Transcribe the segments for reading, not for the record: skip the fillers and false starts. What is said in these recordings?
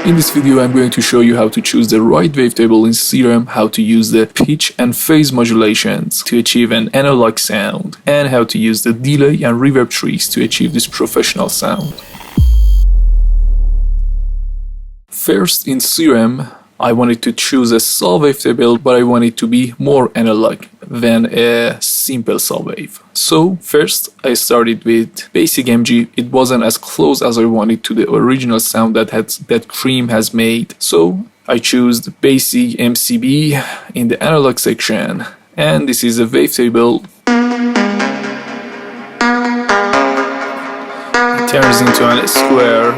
In this video I'm going to show you how to choose the right wavetable in Serum, how to use the pitch and phase modulations to achieve an analog sound, and how to use the delay and reverb tricks to achieve this professional sound. First, in Serum, I wanted to choose a saw wavetable, but I want it to be more analog than a simple saw wave. So first I started with Basic MG. It wasn't as close as I wanted to the original sound that Cream has made. So I chose the Basic MCB in the analog section, and this is a wavetable. It turns into a square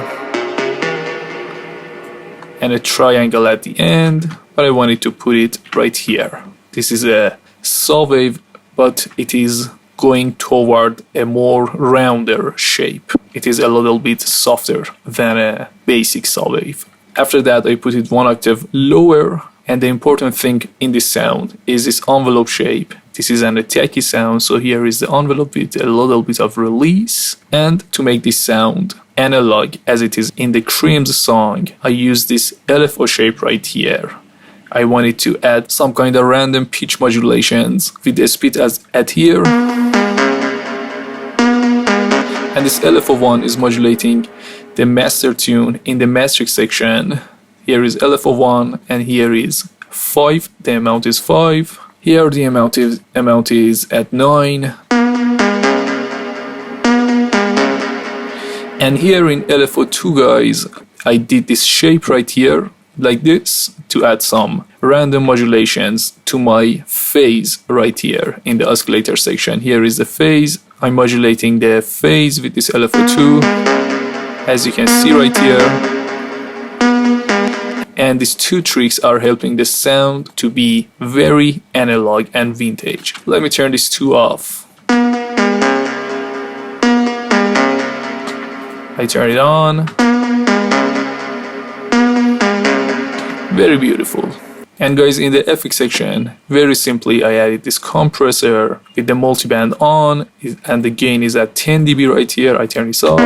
and a triangle at the end, but I wanted to put it right here. This is a saw wave, but it is going toward a more rounder shape. It is a little bit softer than a basic saw wave. After that I put it one octave lower, and the important thing in this sound is this envelope shape. This is an attacky sound, so here is the envelope with a little bit of release. And to make this sound analog as it is in the Cream's song, I use this LFO shape right here. I wanted to add some kind of random pitch modulations with the speed as at here. And this LFO1 is modulating the master tune in the matrix section. Here is LFO1 and here is 5. The amount is 5. Here the amount is at 9. And here in LFO2, guys, I did this shape right here, like this, to add some random modulations to my phase right here in the oscillator section. Here is the phase. I'm modulating the phase with this LFO2, as you can see right here. And these two tricks are helping the sound to be very analog and vintage. Let me turn these two off. I turn it on. Very beautiful. And guys, in the FX section, very simply I added this compressor with the multiband on, and the gain is at 10 dB right here. I turn this off.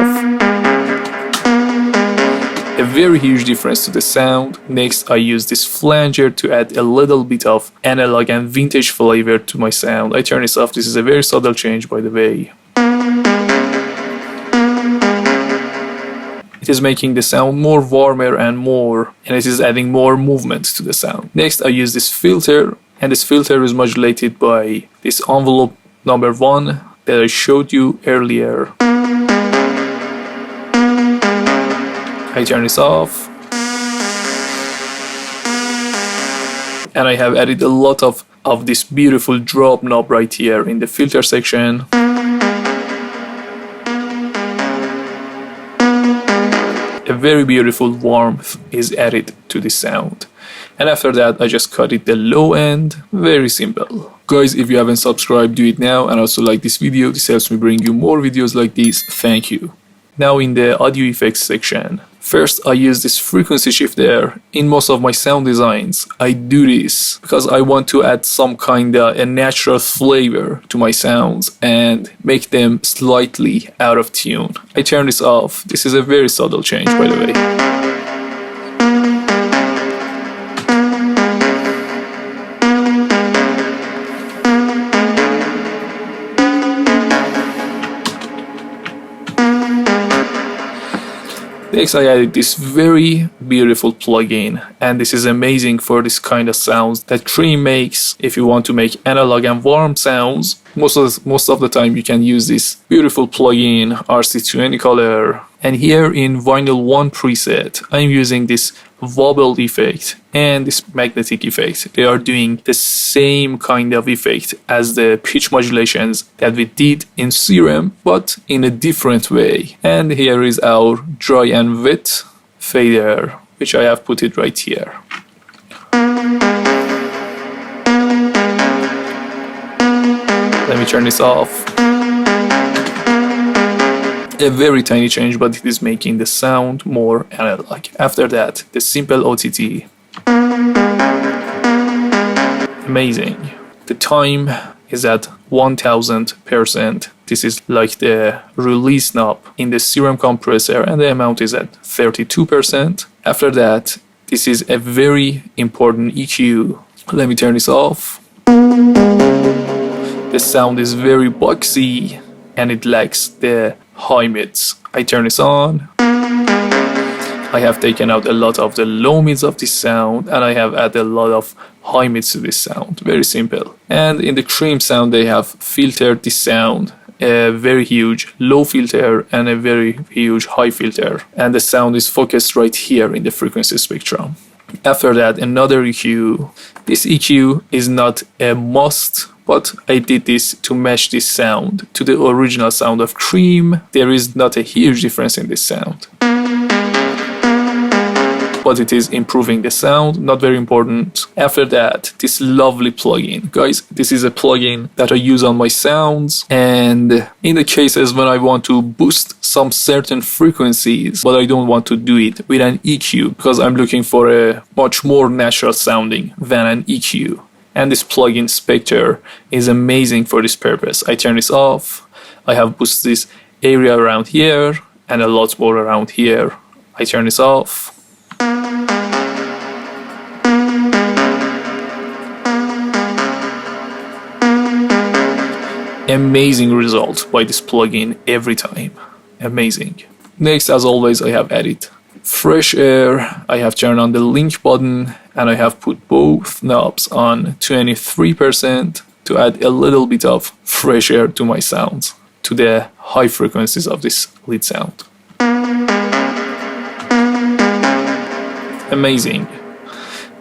A very huge difference to the sound. Next I use this flanger to add a little bit of analog and vintage flavor to my sound. I turn this off. This is a very subtle change, by the way. It is making the sound more warmer and it is adding more movement to the sound. Next I use this filter, and this filter is modulated by this envelope number 1 that I showed you earlier. I turn this off, and I have added a lot of this beautiful drop knob right here in the filter section. A very beautiful warmth is added to the sound. And after that I just cut it the low end. Very simple. Guys, if you haven't subscribed, do it now, and also like this video. This helps me bring you more videos like this. Thank you. Now in the audio effects section, first I use this frequency shifter. In most of my sound designs I do this because I want to add some kind of a natural flavor to my sounds and make them slightly out of tune. I turn this off. This is a very subtle change, by the way. Next I added this very beautiful plugin, and this is amazing for this kind of sounds that Cream makes. If you want to make analog and warm sounds, most of the time you can use this beautiful plugin, RC20 Color. And here in Vinyl 1 preset, I'm using this wobble effect and this magnetic effect. They are doing the same kind of effect as the pitch modulations that we did in Serum, but in a different way. And here is our dry and wet fader, which I have put it right here. Let me turn this off. A very tiny change, but it is making the sound more analog. After that, the simple OTT. Amazing. The time is at 1000%. This is like the release knob in the Serum compressor, and the amount is at 32%. After that, this is a very important EQ. Let me turn this off. The sound is very boxy and it lacks the high mids. I turn this on. I have taken out a lot of the low mids of this sound, and I have added a lot of high mids to this sound. Very simple. And in the Cream sound, they have filtered this sound, a very huge low filter and a very huge high filter. And the sound is focused right here in the frequency spectrum. After that, another EQ. This EQ is not a must, but I did this to match this sound to the original sound of Cream. There is not a huge difference in this sound, but it is improving the sound, not very important. After that, this lovely plugin. Guys, this is a plugin that I use on my sounds, and in the cases when I want to boost some certain frequencies, but I don't want to do it with an EQ because I'm looking for a much more natural sounding than an EQ. And this plugin Spectre is amazing for this purpose. I turn this off. I have boosted this area around here and a lot more around here. I turn this off. Amazing result by this plugin every time. Amazing. Next, as always, I have added fresh air. I have turned on the link button and I have put both knobs on 23% to add a little bit of fresh air to my sounds, to the high frequencies of this lead sound. Amazing.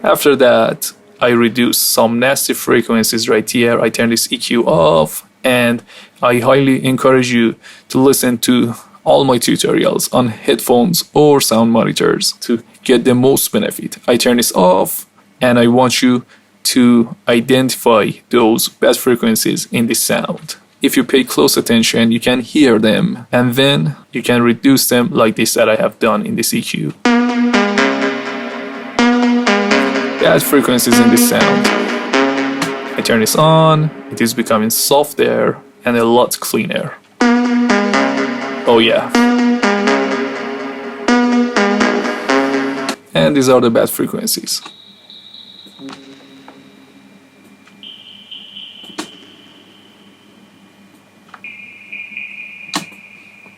After that, I reduce some nasty frequencies right here. I turn this EQ off, and I highly encourage you to listen to all my tutorials on headphones or sound monitors to get the most benefit. I turn this off, and I want you to identify those bad frequencies in the sound. If you pay close attention, you can hear them, and then you can reduce them like this that I have done in this EQ. Bad frequencies in this sound. I turn this on, it is becoming softer and a lot cleaner. Oh yeah. And these are the bad frequencies.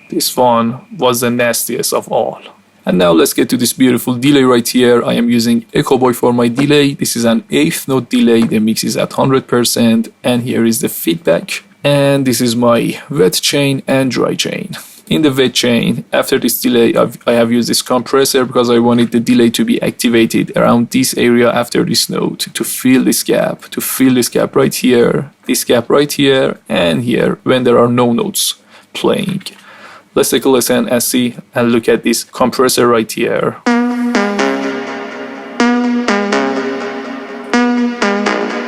This one was the nastiest of all. And now let's get to this beautiful delay right here. I am using EchoBoy for my delay. This is an 8th note delay. The mix is at 100%. And here is the feedback. And this is my wet chain and dry chain. In the wet chain, after this delay, I have used this compressor because I wanted the delay to be activated around this area after this note to fill this gap, right here, this gap right here, and here when there are no notes playing. Let's take a listen and see and look at this compressor right here.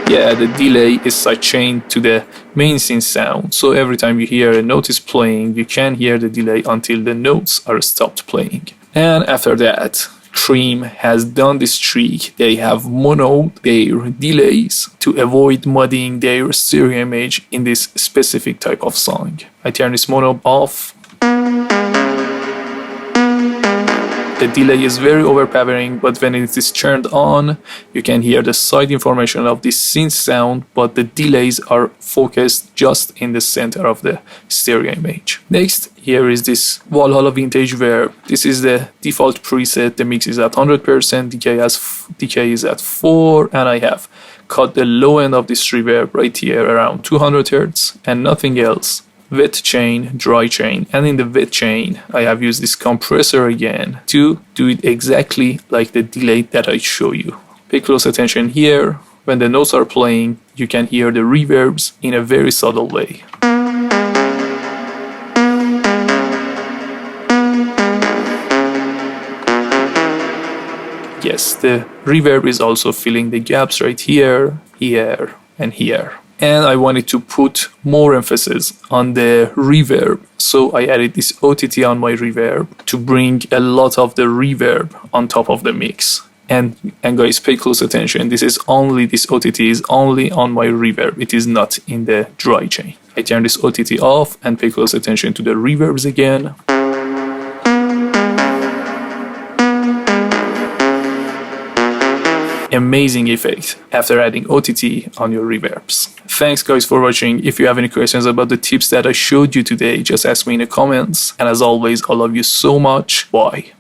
Yeah, the delay is sidechained to the main scene sound, so every time you hear a note is playing, you can hear the delay until the notes are stopped playing. And after that, Cream has done this trick. They have monoed their delays to avoid muddying their stereo image in this specific type of song. I turn this mono off. The delay is very overpowering, but when it is turned on, you can hear the side information of this synth sound, but the delays are focused just in the center of the stereo image. Next, here is this Valhalla Vintage Verb. This is the default preset. The mix is at 100%, decay is at 4, and I have cut the low end of this reverb right here around 200 Hz and nothing else. Wet chain, dry chain, and in the wet chain I have used this compressor again to do it exactly like the delay that I show you. Pay close attention here. When the notes are playing, you can hear the reverbs in a very subtle way. Yes, the reverb is also filling the gaps right here, here, and here. And I wanted to put more emphasis on the reverb, so I added this OTT on my reverb to bring a lot of the reverb on top of the mix. And guys, pay close attention. This OTT is only on my reverb. It is not in the dry chain. I turn this OTT off and pay close attention to the reverbs again. Amazing effect after adding OTT on your reverbs. Thanks guys for watching. If you have any questions about the tips that I showed you today, just ask me in the comments. And as always, I love you so much. Bye.